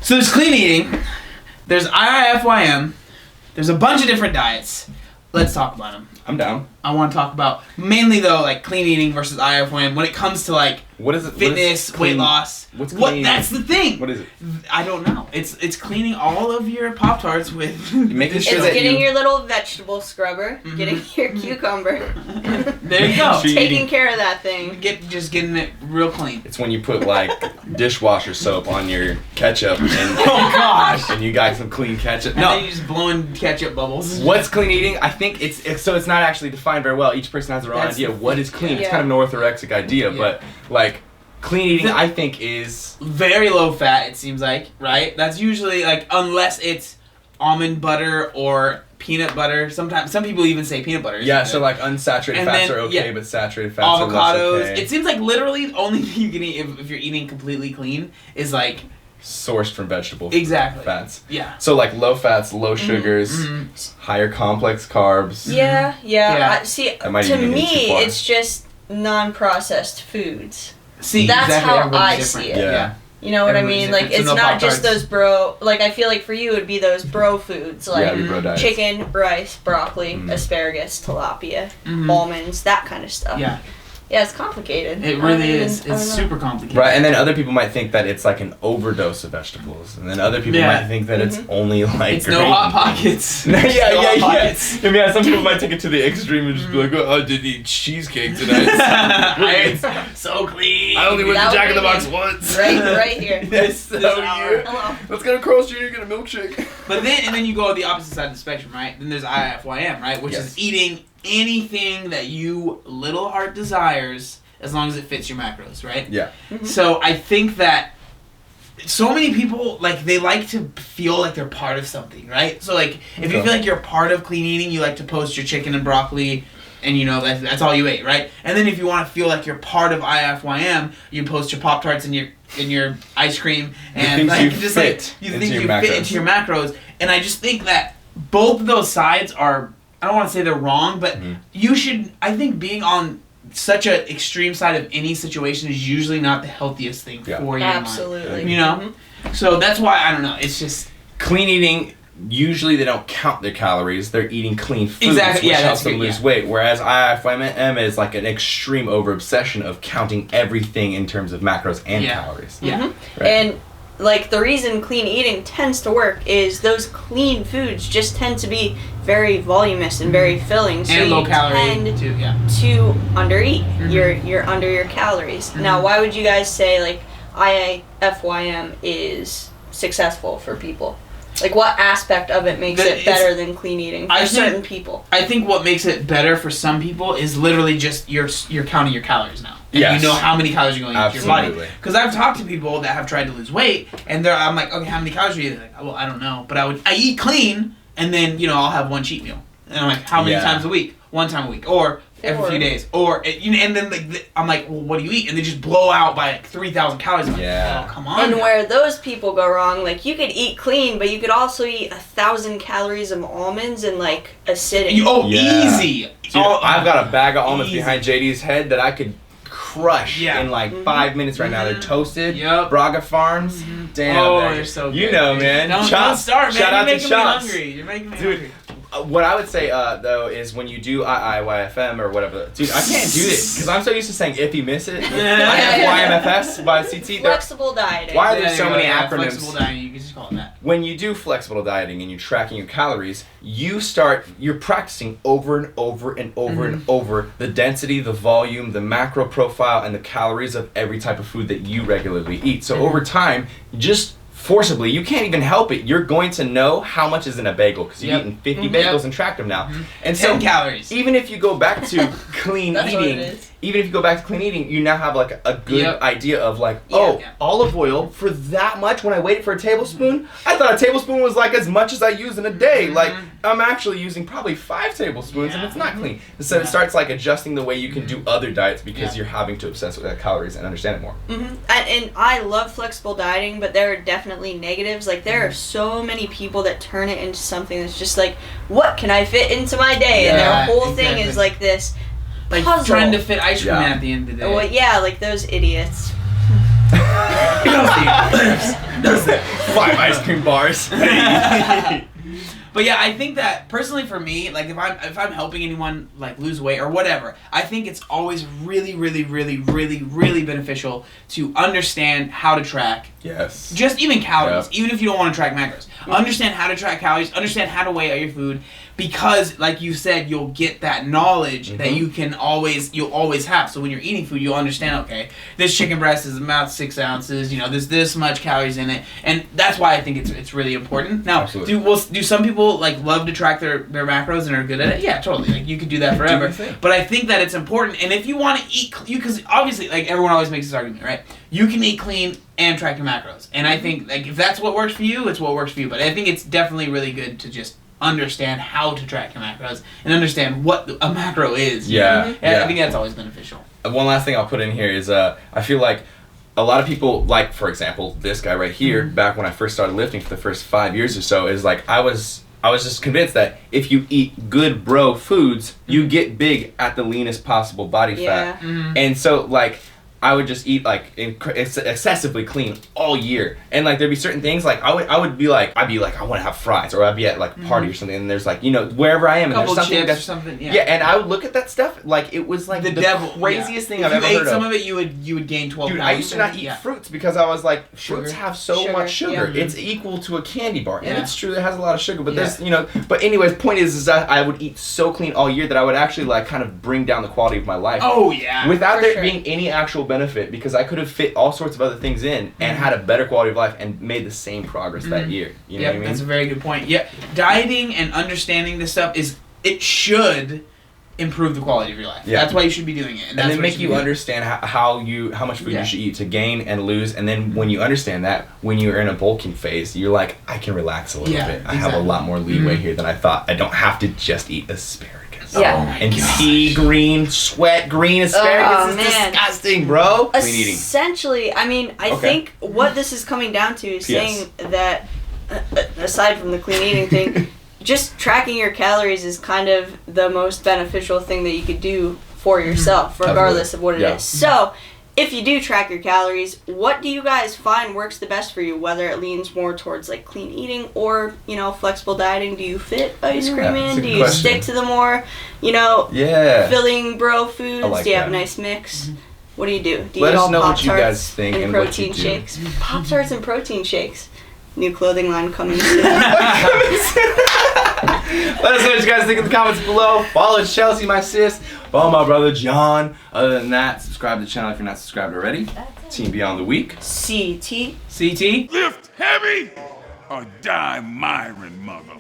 So there's clean eating. There's IIFYM. There's a bunch of different diets. Let's talk about them. I'm down. I want to talk about mainly though like clean eating versus IIFYM when it comes to like what is it? Fitness, weight loss. What's clean? That's the thing. What is it? I don't know. It's cleaning all of your Pop-Tarts with. Making sure it's that getting your little vegetable scrubber, getting your cucumber. There you go. Taking care of that thing. Just getting it real clean. It's when you put like dishwasher soap on your ketchup and Oh gosh. and you got some clean ketchup. And No. then you just blowing ketchup bubbles. What's clean eating? I think it's not actually defined very well. Each person has their own idea of what is clean. It's kind of an orthorexic idea, but like clean eating I think is very low fat, it seems like, right? That's usually like unless it's almond butter or peanut butter. Sometimes some people even say peanut butter. Yeah, so like unsaturated fats are okay, but saturated fats are avocados. less okay. It seems like literally the only thing you can eat if you're eating completely clean is like sourced from vegetable fats. Yeah. So like low fats, low sugars, higher complex carbs. Yeah. See, That might to even be me, too far. it's just non-processed foods. See, that's exactly, how everybody's I different. see it. Yeah. You know what I Everybody's mean? Like, different. it's So no not just Pop-Tarts. those bro... Like, I feel like for you, it would be those bro foods. Like, bro diets. chicken, rice, broccoli, asparagus, tilapia, almonds, that kind of stuff. Yeah. Yeah, it's complicated. It really is. It's super complicated. Right, and then other people might think that it's like an overdose of vegetables, and then other people might think that it's only like it's no Hot Pockets. yeah. Some people might take it to the extreme and just be like, "Oh, I did eat cheesecake tonight. It's so clean. I only went to Jack in the Box once." Right here. That's so you. Hello. Let's go to Carl's Jr. get a milkshake. But then you go to the opposite side of the spectrum, right? Then there's IIFYM, right? Which is eating anything that you little heart desires as long as it fits your macros, right? Yeah. So I think that so many people, like, they like to feel like they're part of something, right? So, like, if you feel like you're part of clean eating, you like to post your chicken and broccoli and, you know, that's all you ate, right? And then if you want to feel like you're part of IIFYM, you post your Pop-Tarts and your ice cream and like, you fit into your macros. And I just think that both of those sides are, I don't want to say they're wrong, but you should, I think being on such an extreme side of any situation is usually not the healthiest thing for you. Absolutely. You know? So that's why, I don't know, it's just... Clean eating, usually they don't count their calories. They're eating clean foods, Exactly. which helps them lose weight. Whereas IIFYM is like an extreme over-obsession of counting everything in terms of macros and calories. Yeah. Right. And like the reason clean eating tends to work is those clean foods just tend to be very voluminous and very filling, so and low you calorie tend too, to undereat. You're under your calories. Now, why would you guys say like IIFYM is successful for people? Like, what aspect of it makes it better than clean eating for certain people? I think what makes it better for some people is literally just you're counting your calories now. And you know how many calories you're going to eat to your body. Because I've talked to people that have tried to lose weight, and I'm like, okay, how many calories are you eating? Like, well, I don't know, but I eat clean, and then, you know, I'll have one cheat meal. And I'm like, how many times a week? One time a week. Or every few days. Or, and then like, I'm like, well, what do you eat? And they just blow out by like 3,000 calories. I'm like, oh, come on. And now. where those people go wrong, like, you could eat clean, but you could also eat 1,000 calories of almonds and like acidic. Easy. Dude, I've got a bag of almonds behind JD's head that I could crush in like 5 minutes right now. They're toasted. Braga Farms. Damn. They're so good. You know, man. Don't start, man. Shout out to Chops. You're making me hungry. What I would say, though, is when you do IIYFM or whatever, dude, I can't do this because I'm so used to saying if you miss it. IIFYMFS by CT. Flexible dieting. Why are there so many acronyms? Flexible dieting, you can just call it that. When you do flexible dieting and you're tracking your calories, you're practicing over and over and over and over the density, the volume, the macro profile, and the calories of every type of food that you regularly eat. So over time, just forcibly, you can't even help it. You're going to know how much is in a bagel because you've eaten 50 bagels and tracked them now. And 10 calories. Even if you go back to clean eating, you now have like a good idea of like, olive oil for that much. When I weighed it for a tablespoon, I thought a tablespoon was like as much as I use in a day. Like I'm actually using probably 5 tablespoons and it's not clean. So it starts like adjusting the way you can do other diets because you're having to obsess with the calories and understand it more. And I love flexible dieting, but there are definitely negatives. Like there are so many people that turn it into something that's just like, what can I fit into my day? And their whole thing is like this like puzzle. Trying to fit ice cream at the end of the day. Well, yeah, like those idiots. 5 ice cream bars. But yeah, I think that personally for me, like if I'm helping anyone like lose weight or whatever, I think it's always really beneficial to understand how to track. Yes. Just even calories, even if you don't want to track macros. Understand how to track calories, understand how to weigh out your food, because like you said, you'll get that knowledge that you'll always have. So when you're eating food, you'll understand, okay, this chicken breast is about 6 ounces, you know, there's this much calories in it. And that's why I think it's really important. Now, do some people like love to track their macros and are good at it? Yeah, totally. Like you could do that forever. But I think that it's important, and if you want to eat, because obviously like everyone always makes this argument, right? You can eat clean and track your macros. And I think like if that's what works for you, it's what works for you. But I think it's definitely really good to just understand how to track your macros and understand what a macro is. Yeah. I think that's always beneficial. One last thing I'll put in here is I feel like a lot of people, like for example, this guy right here, back when I first started lifting for the first 5 years or so, is like I was just convinced that if you eat good bro foods, you get big at the leanest possible body fat. And so like I would just eat like excessively clean all year, and like there'd be certain things like I'd be like I want to have fries, or I'd be at like a party or something, and there's like, you know, wherever I am, and there's something that's something, and I would look at that stuff like it was like the devil, craziest thing I've ever heard of. If you ate some of it, you would gain 12 Dude, pounds. I used to not eat fruits because I was like, fruits have so much sugar. Yeah. It's equal to a candy bar, and it's true it has a lot of sugar, but there's, you know, but anyways, point is that I would eat so clean all year that I would actually like kind of bring down the quality of my life. Oh yeah. Without there being any actual benefit, because I could have fit all sorts of other things in and had a better quality of life and made the same progress that year. You know what I mean? That's a very good point. Yeah, dieting and understanding this stuff it should improve the quality of your life. Yeah. That's why you should be doing it. And then make you understand how much food you should eat to gain and lose. And then when you understand that, when you're in a bulking phase, you're like, I can relax a little bit. Exactly. I have a lot more leeway here than I thought. I don't have to just eat asparagus. Yeah. And pea green, sweat green asparagus is disgusting, bro. Essentially, I mean, I think what this is coming down to is saying that, aside from the clean eating thing, just tracking your calories is kind of the most beneficial thing that you could do for yourself, regardless of what it is. So, if you do track your calories, what do you guys find works the best for you? Whether it leans more towards like clean eating or, you know, flexible dieting. Do you fit ice cream in? Do you stick to the more, you know, filling bro foods? Do you have a nice mix? What do you do? Do you Let eat us all know what you guys Pop-Tarts think and and protein what you do. shakes? Pop-Tarts and protein shakes. New clothing line coming soon. Let us know what you guys think in the comments below. Follow Chelsea, my sis. Follow my brother John. Other than that, subscribe to the channel if you're not subscribed already. Team Beyond the Week. CT. CT. Lift heavy or die, MIRIN, mother.